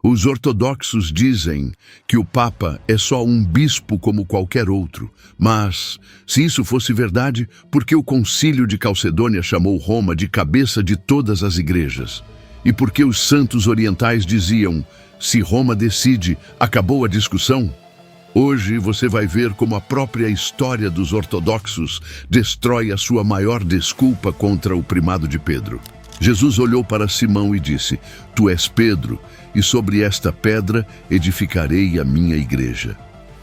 Os ortodoxos dizem que o Papa é só um bispo como qualquer outro, mas, se isso fosse verdade, por que o Concílio de Calcedônia chamou Roma de cabeça de todas as igrejas? E por que os santos orientais diziam, se Roma decide, acabou a discussão? Hoje você vai ver como a própria história dos ortodoxos destrói a sua maior desculpa contra o primado de Pedro. Jesus olhou para Simão e disse, tu és Pedro, e sobre esta pedra edificarei a minha igreja.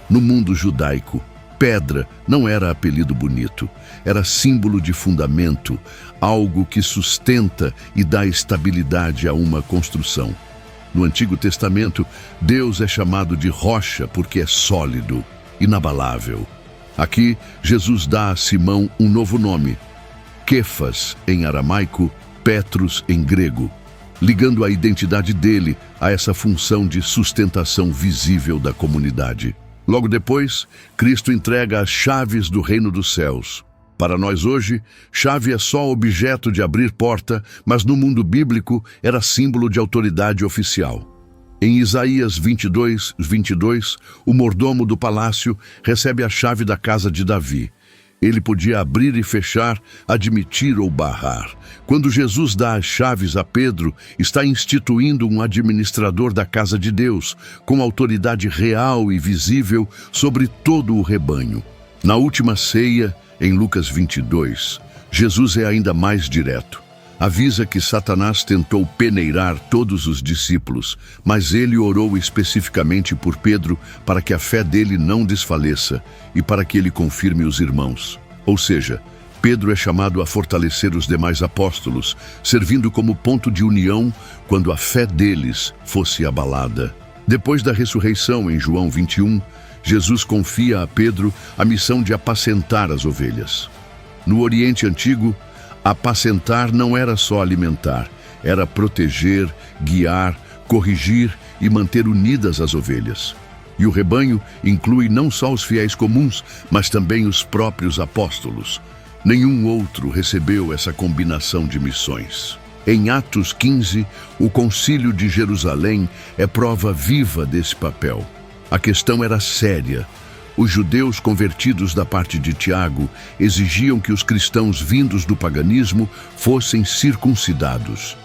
No mundo judaico, pedra não era apelido bonito, era símbolo de fundamento, algo que sustenta e dá estabilidade a uma construção. No Antigo Testamento, Deus é chamado de rocha porque é sólido, inabalável. Aqui, Jesus dá a Simão um novo nome, Quefas, em aramaico, Petros em grego, ligando a identidade dele a essa função de sustentação visível da comunidade. Logo depois, Cristo entrega as chaves do reino dos céus. Para nós hoje, chave é só objeto de abrir porta, mas no mundo bíblico era símbolo de autoridade oficial. Em Isaías 22, o mordomo do palácio recebe a chave da casa de Davi. Ele podia abrir e fechar, admitir ou barrar. Quando Jesus dá as chaves a Pedro, está instituindo um administrador da casa de Deus, com autoridade real e visível sobre todo o rebanho. Na última ceia, em Lucas 22, Jesus é ainda mais direto. Avisa que Satanás tentou peneirar todos os discípulos, mas ele orou especificamente por Pedro para que a fé dele não desfaleça e para que ele confirme os irmãos. Ou seja, Pedro é chamado a fortalecer os demais apóstolos, servindo como ponto de união quando a fé deles fosse abalada. Depois da ressurreição, em João 21, Jesus confia a Pedro a missão de apacentar as ovelhas. No Oriente Antigo, apacentar não era só alimentar, era proteger, guiar, corrigir e manter unidas as ovelhas. E o rebanho inclui não só os fiéis comuns, mas também os próprios apóstolos. Nenhum outro recebeu essa combinação de missões. Em Atos 15, o Concílio de Jerusalém é prova viva desse papel. A questão era séria. Os judeus convertidos da parte de Tiago exigiam que os cristãos vindos do paganismo fossem circuncidados.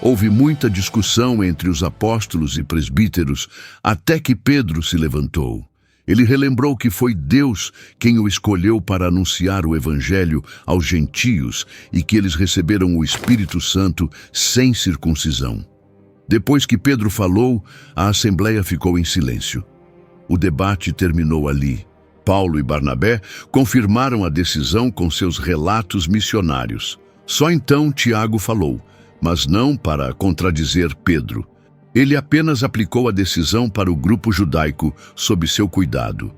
Houve muita discussão entre os apóstolos e presbíteros até que Pedro se levantou. Ele relembrou que foi Deus quem o escolheu para anunciar o evangelho aos gentios e que eles receberam o Espírito Santo sem circuncisão. Depois que Pedro falou, a assembleia ficou em silêncio. O debate terminou ali. Paulo e Barnabé confirmaram a decisão com seus relatos missionários. Só então Tiago falou, mas não para contradizer Pedro. Ele apenas aplicou a decisão para o grupo judaico sob seu cuidado.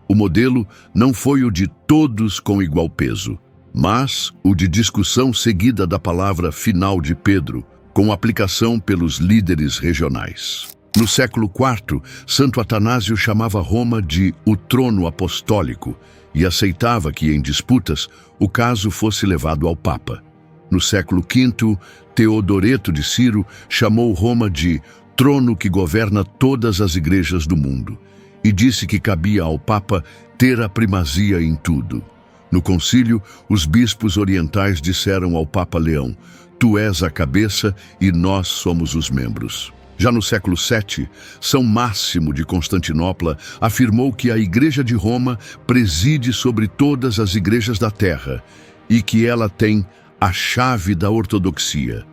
O modelo não foi o de todos com igual peso, mas o de discussão seguida da palavra final de Pedro, com aplicação pelos líderes regionais. No século IV, Santo Atanásio chamava Roma de o trono apostólico e aceitava que, em disputas, o caso fosse levado ao Papa. No século V, Teodoreto de Ciro chamou Roma de trono que governa todas as igrejas do mundo e disse que cabia ao Papa ter a primazia em tudo. No concílio, os bispos orientais disseram ao Papa Leão, tu és a cabeça e nós somos os membros. Já no século VII, São Máximo de Constantinopla afirmou que a Igreja de Roma preside sobre todas as igrejas da terra e que ela tem a chave da ortodoxia.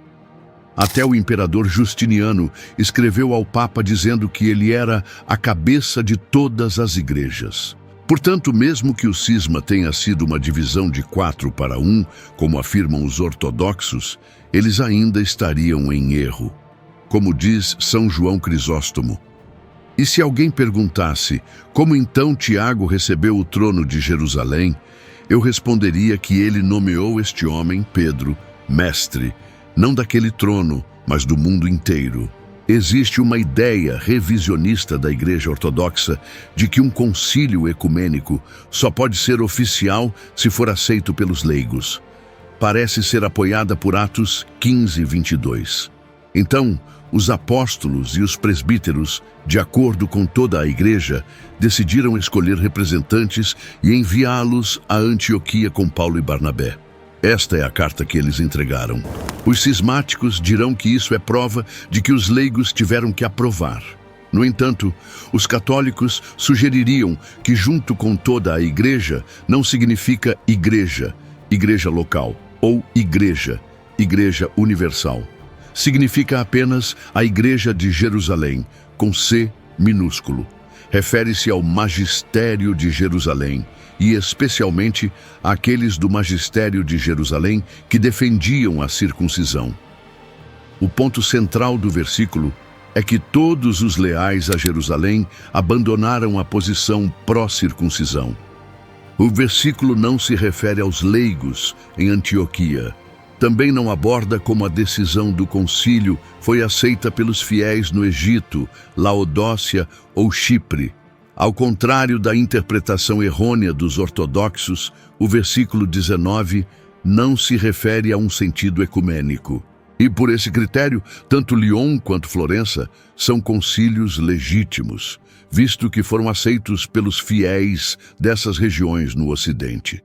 Até o imperador Justiniano escreveu ao Papa dizendo que ele era a cabeça de todas as igrejas. Portanto, mesmo que o cisma tenha sido uma divisão de 4-1, como afirmam os ortodoxos, eles ainda estariam em erro. Como diz São João Crisóstomo. E se alguém perguntasse como então Tiago recebeu o trono de Jerusalém, eu responderia que ele nomeou este homem, Pedro, mestre, não daquele trono, mas do mundo inteiro. Existe uma ideia revisionista da Igreja Ortodoxa de que um concílio ecumênico só pode ser oficial se for aceito pelos leigos. Parece ser apoiada por Atos 15:22. Então, Os apóstolos e os presbíteros, de acordo com toda a igreja, decidiram escolher representantes e enviá-los a Antioquia com Paulo e Barnabé. Esta é a carta que eles entregaram. Os cismáticos dirão que isso é prova de que os leigos tiveram que aprovar. No entanto, os católicos sugeririam que junto com toda a igreja não significa igreja, igreja local, ou igreja, igreja universal. Significa apenas a Igreja de Jerusalém, com C minúsculo. Refere-se ao magistério de Jerusalém, e especialmente àqueles do magistério de Jerusalém que defendiam a circuncisão. O ponto central do versículo é que todos os leais a Jerusalém abandonaram a posição pró-circuncisão. O versículo não se refere aos leigos em Antioquia. Também não aborda como a decisão do concílio foi aceita pelos fiéis no Egito, Laodócia ou Chipre. Ao contrário da interpretação errônea dos ortodoxos, o versículo 19 não se refere a um sentido ecumênico. E por esse critério, tanto Lyon quanto Florença são concílios legítimos, visto que foram aceitos pelos fiéis dessas regiões no Ocidente.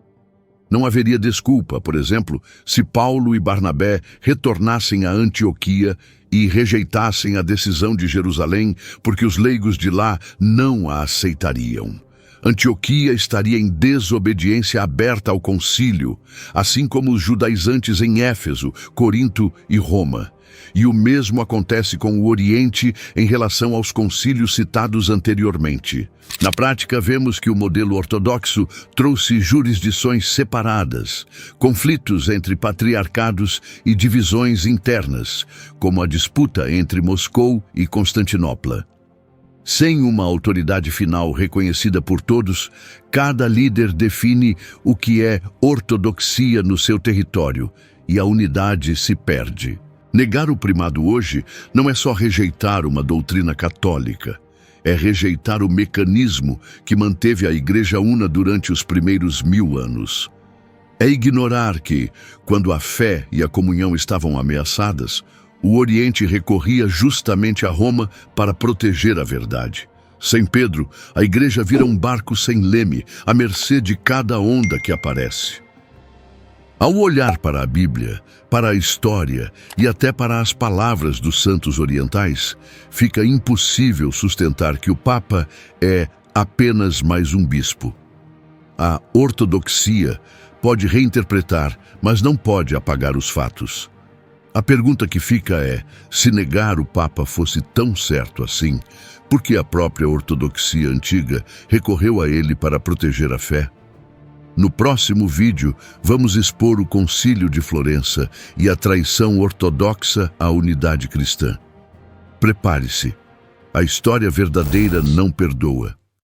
Não haveria desculpa, por exemplo, se Paulo e Barnabé retornassem a Antioquia e rejeitassem a decisão de Jerusalém, porque os leigos de lá não a aceitariam. Antioquia estaria em desobediência aberta ao concílio, assim como os judaizantes em Éfeso, Corinto e Roma. E o mesmo acontece com o Oriente em relação aos concílios citados anteriormente. Na prática, vemos que o modelo ortodoxo trouxe jurisdições separadas, conflitos entre patriarcados e divisões internas, como a disputa entre Moscou e Constantinopla. Sem uma autoridade final reconhecida por todos, cada líder define o que é ortodoxia no seu território e a unidade se perde. Negar o primado hoje não é só rejeitar uma doutrina católica, é rejeitar o mecanismo que manteve a Igreja una durante os primeiros 1000 anos. É ignorar que, quando a fé e a comunhão estavam ameaçadas, o Oriente recorria justamente a Roma para proteger a verdade. Sem Pedro, a Igreja vira um barco sem leme, à mercê de cada onda que aparece. Ao olhar para a Bíblia, para a história e até para as palavras dos santos orientais, fica impossível sustentar que o Papa é apenas mais um bispo. A ortodoxia pode reinterpretar, mas não pode apagar os fatos. A pergunta que fica é, se negar o Papa fosse tão certo assim, por que a própria ortodoxia antiga recorreu a ele para proteger a fé? No próximo vídeo, vamos expor o Concílio de Florença e a traição ortodoxa à unidade cristã. Prepare-se. A história verdadeira não perdoa.